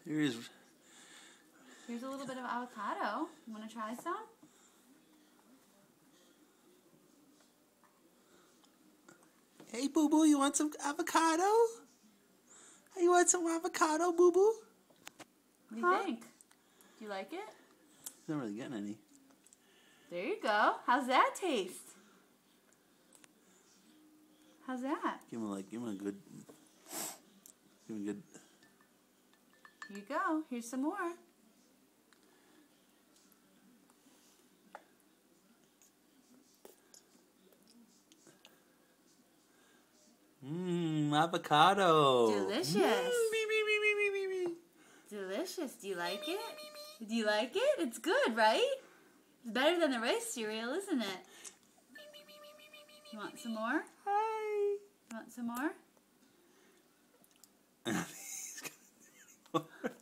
Here's a little bit of avocado. You want to try some? Hey, Boo Boo, you want some avocado? Hey, you want some avocado, Boo Boo? What do you think? Do you like it? He's not really getting any. There you go. How's that taste? How's that? Give him a good. Give him a good. Here you go. Here's some more. Avocado. Delicious. Delicious. Do you like it? Do you like it? It's good, right? It's better than the rice cereal, isn't it? You want some more? Hi. You want some more? He's gonna do any more.